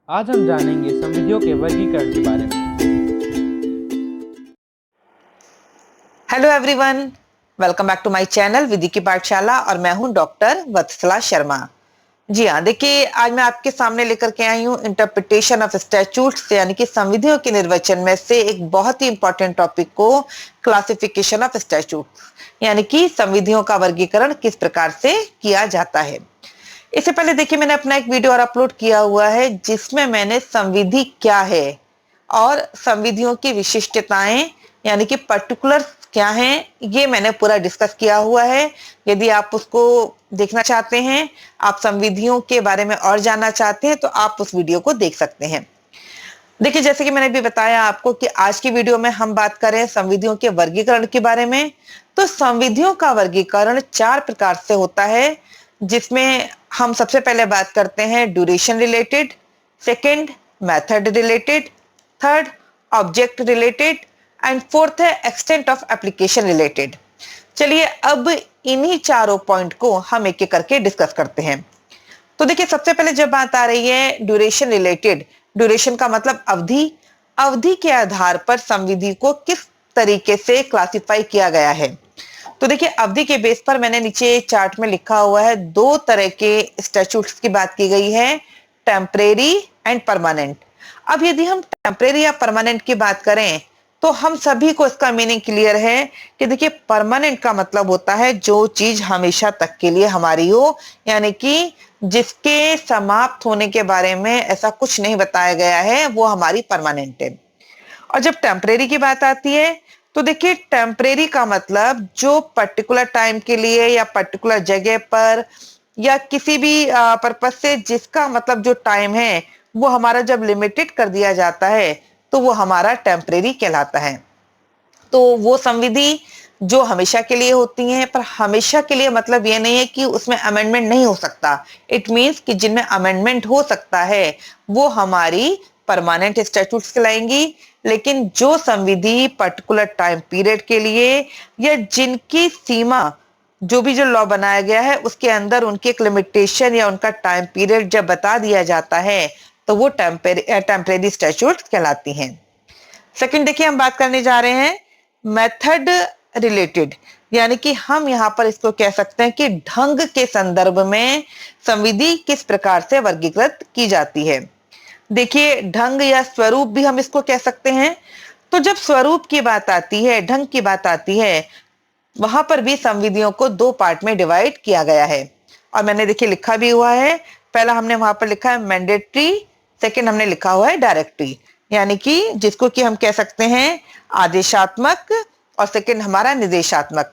आज हम जानेंगे संविधियों के वर्गीकरण के बारे में। Hello everyone, welcome back to my channel Vidhi की पाठशाला और मैं हूं डॉक्टर वत्सला शर्मा। जी हाँ, देखिए आज मैं आपके सामने लेकर के आई हूं इंटरप्रिटेशन ऑफ स्टैट्यूट्स यानी कि संविधियों के निर्वचन में से एक बहुत ही इंपॉर्टेंट टॉपिक को, क्लासिफिकेशन ऑफ स्टैट्यूट्स यानी कि संविधियों का वर्गीकरण किस प्रकार से किया जाता है। इससे पहले देखिए मैंने अपना एक वीडियो और अपलोड किया हुआ है जिसमें मैंने संविधि क्या है और संविधियों की विशिष्टताएं यानी कि पर्टिकुलर क्या हैं ये मैंने पूरा डिस्कस किया हुआ है। यदि आप उसको देखना चाहते हैं, आप संविधियों के बारे में और जानना चाहते हैं तो आप उस वीडियो को देख सकते हैं। देखिए जैसे कि मैंने भी बताया आपको कि आज की वीडियो में हम बात करें संविधियों के वर्गीकरण के बारे में। तो संविधियों का वर्गीकरण 4 प्रकार से होता है, जिसमें हम सबसे पहले बात करते हैं duration related, second method related, third object related and fourth है एक्सटेंट ऑफ एप्लीकेशन रिलेटेड। चलिए अब इन्हीं चारों पॉइंट को हम एक एक करके डिस्कस करते हैं। तो देखिए सबसे पहले जब बात आ रही है ड्यूरेशन रिलेटेड, ड्यूरेशन का मतलब अवधि। अवधि के आधार पर संविधि को किस तरीके से क्लासिफाई किया गया है। तो देखिए अवधि के बेस पर मैंने नीचे चार्ट में लिखा हुआ है, 2 तरह के स्टैट्यूट्स की बात की गई है, टेम्परेरी एंड परमानेंट। अब यदि हम टेम्परेरी या परमानेंट की बात करें तो हम सभी को इसका मीनिंग क्लियर है कि देखिए परमानेंट का मतलब होता है जो चीज हमेशा तक के लिए हमारी हो, यानी कि जिसके समाप्त होने के बारे में ऐसा कुछ नहीं बताया गया है, वो हमारी परमानेंट है। और जब टेम्परेरी की बात आती है तो देखिए टेम्परेरी का मतलब जो पर्टिकुलर टाइम के लिए या पर्टिकुलर जगह पर या किसी भी पर्पज से जिसका मतलब जो टाइम है वो हमारा जब लिमिटेड कर दिया जाता है तो वो हमारा टेम्परेरी कहलाता है। तो वो संविधि जो हमेशा के लिए होती हैं, पर हमेशा के लिए मतलब ये नहीं है कि उसमें अमेंडमेंट नहीं हो सकता। इट मीन्स कि जिनमें अमेंडमेंट हो सकता है वो हमारी परमानेंट स्टैट्यूट्स कहलाएंगी। लेकिन जो संविधि पर्टिकुलर टाइम पीरियड के लिए या जिनकी सीमा जो भी जो लॉ बनाया गया है उसके अंदर उनकी एक लिमिटेशन या उनका टाइम पीरियड जब बता दिया जाता है तो वो टेम्परेरी स्टैट्यूट कहलाती हैं। सेकंड देखिए हम बात करने जा रहे हैं मेथड रिलेटेड, यानी कि हम यहाँ पर इसको कह सकते हैं कि ढंग के संदर्भ में संविधि किस प्रकार से वर्गीकृत की जाती है। देखिए ढंग या स्वरूप भी हम इसको कह सकते हैं। तो जब स्वरूप की बात आती है, ढंग की बात आती है, वहां पर भी संविधियों को 2 पार्ट में डिवाइड किया गया है और मैंने देखिए लिखा भी हुआ है। पहला हमने वहां पर लिखा है मैंडेटरी, सेकंड हमने लिखा हुआ है डायरेक्टरी, यानी कि जिसको कि हम कह सकते हैं आदेशात्मक और सेकंड हमारा निर्देशात्मक।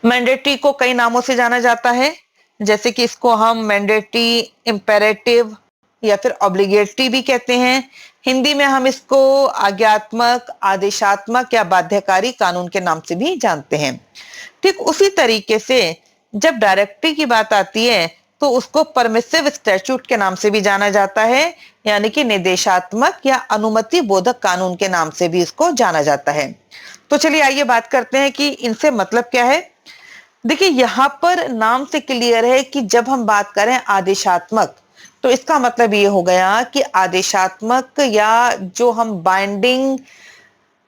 मैंडेटरी को कई नामों से जाना जाता है, जैसे कि इसको हम मैंडेटरी, इंपेरेटिव या फिर ऑब्लिगेटरी भी कहते हैं। हिंदी में हम इसको आज्ञात्मक, आदेशात्मक या बाध्यकारी कानून के नाम से भी जानते हैं। ठीक उसी तरीके से जब डायरेक्टरी की बात आती है तो उसको परमिसिव स्टैट्यूट के नाम से भी जाना जाता है, यानी कि निर्देशात्मक या अनुमति बोधक कानून के नाम से भी इसको जाना जाता है। तो चलिए आइए बात करते हैं कि इनसे मतलब क्या है। देखिए यहाँ पर नाम से क्लियर है कि जब हम बात करें आदेशात्मक तो इसका मतलब ये हो गया कि आदेशात्मक या जो हम बाइंडिंग,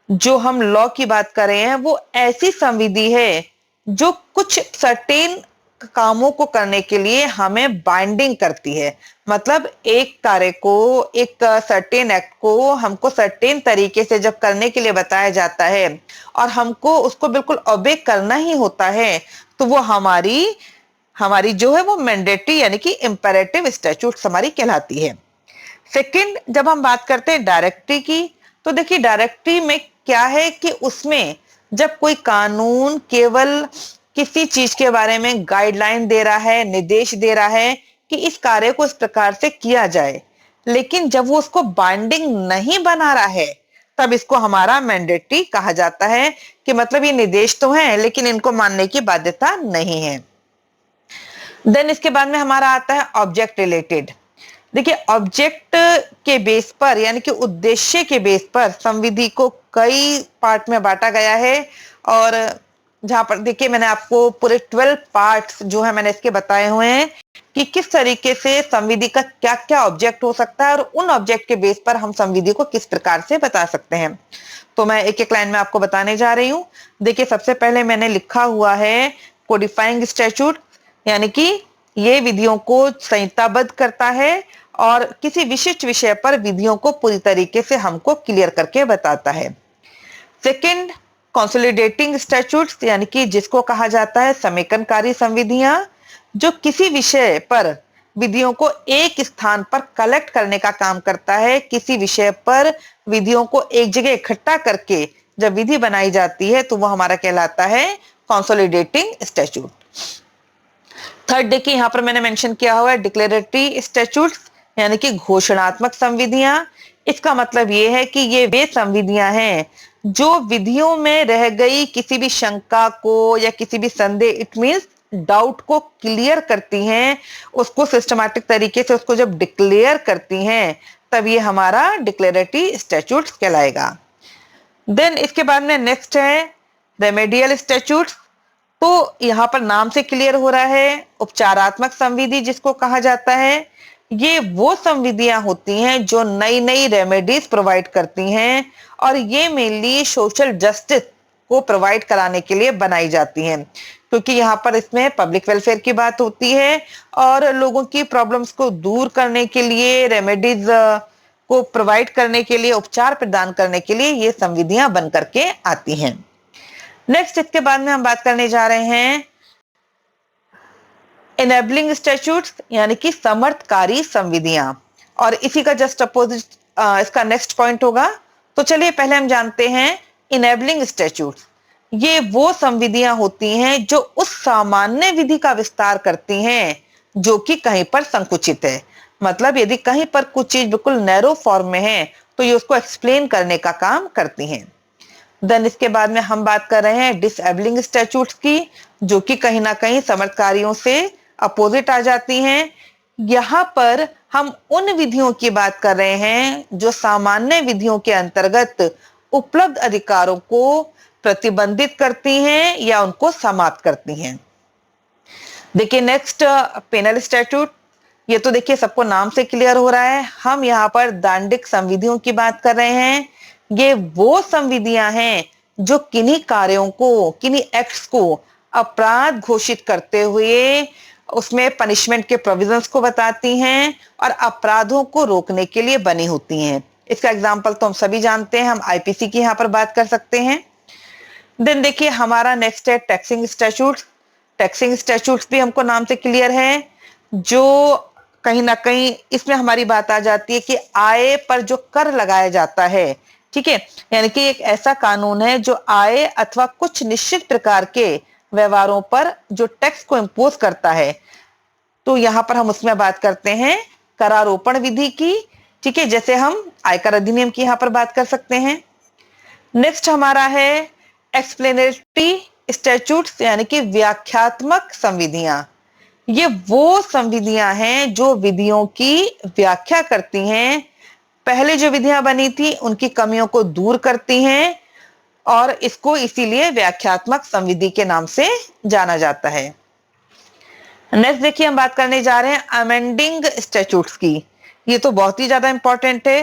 जो हम लॉ की बात कर रहे हैं वो ऐसी संविधि है जो कुछ सर्टेन कामों को करने के लिए हमें बाइंडिंग करती है। मतलब एक कार्य को, एक सर्टेन एक्ट को हमको सर्टेन तरीके से जब करने के लिए बताया जाता है और हमको उसको बिल्कुल ओबे करना ही होता है तो वो हमारी हमारी जो है वो मैंडेटरी यानी कि इंपेरेटिव स्टैट्यूट्स हमारी कहलाती है। सेकंड जब हम बात करते हैं डायरेक्टरी की, तो देखिए डायरेक्टरी में क्या है कि उसमें जब कोई कानून केवल किसी चीज के बारे में गाइडलाइन दे रहा है, निर्देश दे रहा है कि इस कार्य को इस प्रकार से किया जाए, लेकिन जब वो उसको बाइंडिंग नहीं बना रहा है तब इसको हमारा मैंडेटरी कहा जाता है कि मतलब ये निर्देश तो हैं लेकिन इनको मानने की बाध्यता नहीं है। देन इसके बाद में हमारा आता है ऑब्जेक्ट रिलेटेड। देखिए ऑब्जेक्ट के बेस पर यानी कि उद्देश्य के बेस पर संविधि को कई पार्ट में बांटा गया है और जहां पर देखिए मैंने आपको पूरे 12 पार्ट्स जो है मैंने इसके बताए हुए हैं कि किस तरीके से संविधि का क्या क्या ऑब्जेक्ट हो सकता है और उन ऑब्जेक्ट के बेस पर हम संविधि को किस प्रकार से बता सकते हैं। तो मैं एक एक लाइन में आपको बताने जा रही हूँ। देखिए, सबसे पहले मैंने लिखा हुआ है कोडिफाइंग स्टैट्यूट, यानी कि ये विधियों को संहिताबद्ध करता है और किसी विशिष्ट विषय पर विधियों को पूरी तरीके से हमको क्लियर करके बताता है। सेकंड, कंसोलिडेटिंग स्टैट्यूट्स, यानी कि जिसको कहा जाता है समेकनकारी संविधियां, जो किसी विषय पर विधियों को एक स्थान पर कलेक्ट करने का काम करता है। किसी विषय पर विधियों को एक जगह इकट्ठा करके जब विधि बनाई जाती है तो वह हमारा कहलाता है कंसोलिडेटिंग स्टैट्यूट। थर्ड, देखिए यहाँ पर मैंने मेंशन किया हुआ है डिक्लेरेटरी स्टैट्यूट्स, यानी कि घोषणात्मक संविधियां। इसका मतलब ये है कि ये वे संविधियां हैं जो विधियों में रह गई किसी भी शंका को या किसी भी संदेह, इट मींस डाउट को क्लियर करती हैं। उसको सिस्टमैटिक तरीके से उसको जब डिक्लेयर करती हैं तब ये हमारा डिक्लेरेटरी स्टैट्यूट्स कहलाएगा। देन इसके बाद में नेक्स्ट है रेमेडियल स्टैट्यूट्स। तो यहाँ पर नाम से क्लियर हो रहा है उपचारात्मक संविधि जिसको कहा जाता है। ये वो संविधियां होती हैं जो नई नई रेमेडीज प्रोवाइड करती हैं और ये मेनली सोशल जस्टिस को प्रोवाइड कराने के लिए बनाई जाती हैं, क्योंकि यहाँ पर इसमें पब्लिक वेलफेयर की बात होती है और लोगों की प्रॉब्लम्स को दूर करने के लिए, रेमेडीज को प्रोवाइड करने के लिए, उपचार प्रदान करने के लिए ये संविधियां बन करके आती हैं। नेक्स्ट, इसके बाद में हम बात करने जा रहे हैं इनेबलिंग स्टैट्यूट्स, यानी कि समर्थकारी संविधियां, और इसी का जस्ट अपोजिट इसका नेक्स्ट पॉइंट होगा। तो चलिए पहले हम जानते हैं इनेबलिंग स्टैट्यूट्स। ये वो संविधियां होती हैं जो उस सामान्य विधि का विस्तार करती हैं जो कि कहीं पर संकुचित है। मतलब यदि कहीं पर कुछ चीज बिल्कुल नैरो फॉर्म में है तो ये उसको एक्सप्लेन करने का काम करती हैं। देन इसके बाद में हम बात कर रहे हैं डिसेबलिंग स्टैट्यूट्स की, जो कि कहीं ना कहीं समर्थकारियों से अपोजिट आ जाती हैं। यहाँ पर हम उन विधियों की बात कर रहे हैं जो सामान्य विधियों के अंतर्गत उपलब्ध अधिकारों को प्रतिबंधित करती हैं या उनको समाप्त करती हैं। देखिए नेक्स्ट, पेनल स्टैट्यूट। ये तो देखिए सबको नाम से क्लियर हो रहा है, हम यहाँ पर दांडिक संविधियों की बात कर रहे हैं। ये वो संविधियां हैं जो किन्हीं कार्यों को, किन्हीं एक्ट्स को अपराध घोषित करते हुए उसमें पनिशमेंट के प्रोविजंस को बताती हैं और अपराधों को रोकने के लिए बनी होती हैं। इसका एग्जांपल तो हम सभी जानते हैं, हम आईपीसी की यहाँ पर बात कर सकते हैं। देन देखिए हमारा नेक्स्ट है टैक्सिंग स्टैट्यूट्स। टैक्सिंग स्टैट्यूट्स भी हमको नाम से क्लियर है, जो कहीं ना कहीं इसमें हमारी बात आ जाती है कि आय पर जो कर लगाया जाता है, ठीक है, यानी कि एक ऐसा कानून है जो आय अथवा कुछ निश्चित प्रकार के व्यवहारों पर जो टैक्स को इंपोज करता है। तो यहाँ पर हम उसमें बात करते हैं करारोपण विधि की, ठीक है, जैसे हम आयकर अधिनियम की यहाँ पर बात कर सकते हैं। नेक्स्ट हमारा है एक्सप्लेनेटरी स्टैट्यूट्स, यानी कि व्याख्यात्मक संविधियां। ये वो संविधियां हैं जो विधियों की व्याख्या करती हैं, पहले जो विधियां बनी थी उनकी कमियों को दूर करती हैं और इसको इसीलिए व्याख्यात्मक संविधि के नाम से जाना जाता है। नेक्स्ट देखिए हम बात करने जा रहे हैं अमेंडिंग स्टैट्यूट्स की। ये तो बहुत ही ज्यादा इंपॉर्टेंट है,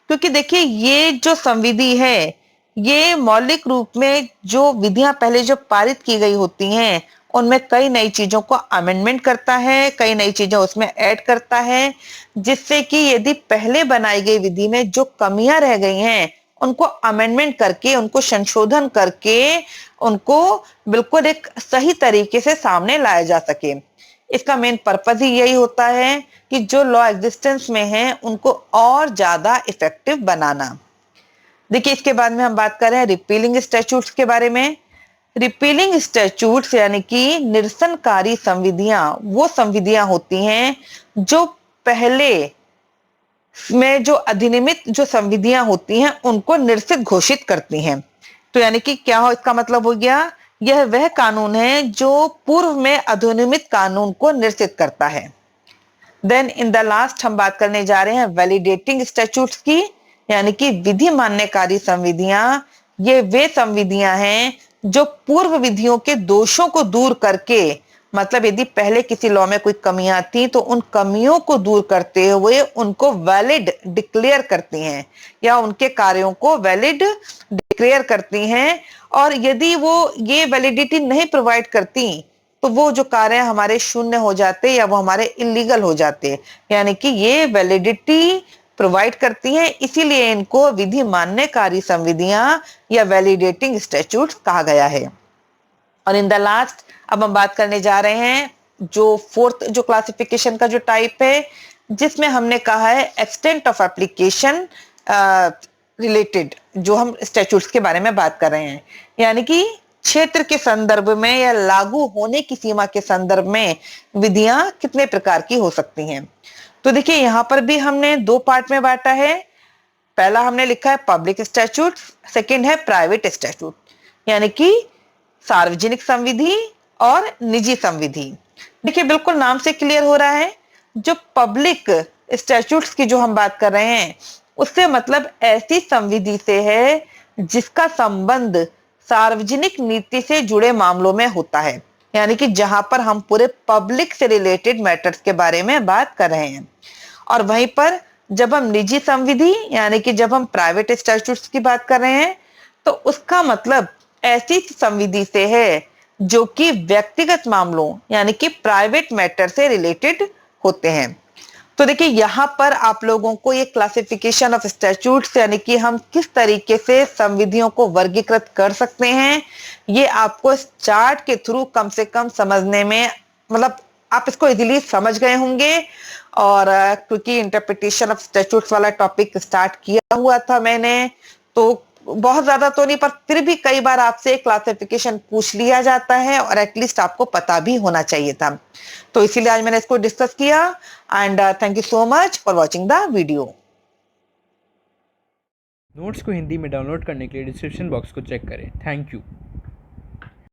क्योंकि देखिए ये जो संविधि है ये मौलिक रूप में जो विधियां पहले जो पारित की गई होती हैं उनमें कई नई चीजों को अमेंडमेंट करता है, कई नई चीजें उसमें ऐड करता है, जिससे कि यदि पहले बनाई गई विधि में जो कमियां रह गई हैं उनको अमेंडमेंट करके, उनको संशोधन करके उनको बिल्कुल एक सही तरीके से सामने लाया जा सके। इसका मेन पर्पज ही यही होता है कि जो लॉ एग्जिस्टेंस में है उनको और ज्यादा इफेक्टिव बनाना। देखिए इसके बाद में हम बात कर रहे हैं रिपीलिंग स्टैट्यूट्स के बारे में। रिपीलिंग स्टैट्यूट्स यानी कि निरसनकारी संविधियां वो संविधियां होती हैं जो पहले में जो अधिनियमित जो संविधियां होती हैं उनको निरसित घोषित करती हैं। तो यानी कि क्या हो, इसका मतलब हो गया यह वह कानून है जो पूर्व में अधिनियमित कानून को निरसित करता है। देन इन द लास्ट हम बात करने जा रहे हैं वैलिडेटिंग स्टैट्यूट्स की, यानी कि विधि मान्यकारी संविधियां। ये वे संविधियां हैं जो पूर्व विधियों के दोषों को दूर करके मतलब यदि पहले किसी लॉ में कोई कमियां थी तो उन कमियों को दूर करते हुए उनको वैलिड डिक्लेयर करती हैं या उनके कार्यों को वैलिड डिक्लेयर करती हैं। और यदि वो ये वैलिडिटी नहीं प्रोवाइड करती तो वो जो कार्य हमारे शून्य हो जाते या वो हमारे इलीगल हो जाते। यानी कि ये वैलिडिटी प्रोवाइड करती हैं, इसीलिए इनको विधि मान्यकारी संविधियां या वैलिडेटिंग स्टैट्यूट्स कहा गया है। और इन द लास्ट अब हम बात करने जा रहे हैं जो फोर्थ जो क्लासिफिकेशन का जो टाइप है, जिसमें हमने कहा है एक्सटेंट ऑफ एप्लीकेशन रिलेटेड, जो हम स्टैट्यूट्स के बारे में बात कर रहे हैं, यानी कि क्षेत्र के संदर्भ में या लागू होने की सीमा के संदर्भ में विधियां कितने प्रकार की हो सकती हैं। तो देखिए यहां पर भी हमने दो पार्ट में बांटा है। पहला हमने लिखा है पब्लिक स्टैट्यूट, सेकंड है प्राइवेट स्टैट्यूट, यानी कि सार्वजनिक संविधि और निजी संविधि। देखिए बिल्कुल नाम से क्लियर हो रहा है, जो पब्लिक स्टैट्यूट्स की जो हम बात कर रहे हैं उससे मतलब ऐसी संविधि से है जिसका संबंध सार्वजनिक नीति से जुड़े मामलों में होता है, यानी कि जहां पर हम पूरे पब्लिक से रिलेटेड मैटर्स के बारे में बात कर रहे हैं। और वहीं पर जब हम निजी संविधि यानी कि जब हम प्राइवेट स्टैट्यूट्स की बात कर रहे हैं तो उसका मतलब ऐसी संविधि से है जो कि व्यक्तिगत मामलों यानी कि प्राइवेट मैटर से रिलेटेड होते हैं। तो देखिए यहाँ पर आप लोगों को ये क्लासिफिकेशन ऑफ स्टैट्यूट्स यानी कि हम किस तरीके से संविधियों को वर्गीकृत कर सकते हैं, ये आपको इस चार्ट के थ्रू कम से कम समझने में मतलब आप इसको इजीली समझ गए होंगे। और क्योंकि इंटरप्रिटेशन ऑफ स्टैट्यूट्स वाला टॉपिक स्टार्ट किया हुआ था मैंने, तो बहुत ज्यादा तो नहीं पर फिर भी कई बार आपसे क्लासिफिकेशन पूछ लिया जाता है और एटलीस्ट आपको पता भी होना चाहिए था। तो इसीलिए आज मैंने इसको डिस्कस किया। And thank you so much for watching the video. Notes को हिंदी में डाउनलोड करने के लिए डिस्क्रिप्शन बॉक्स को चेक करें। Thank you.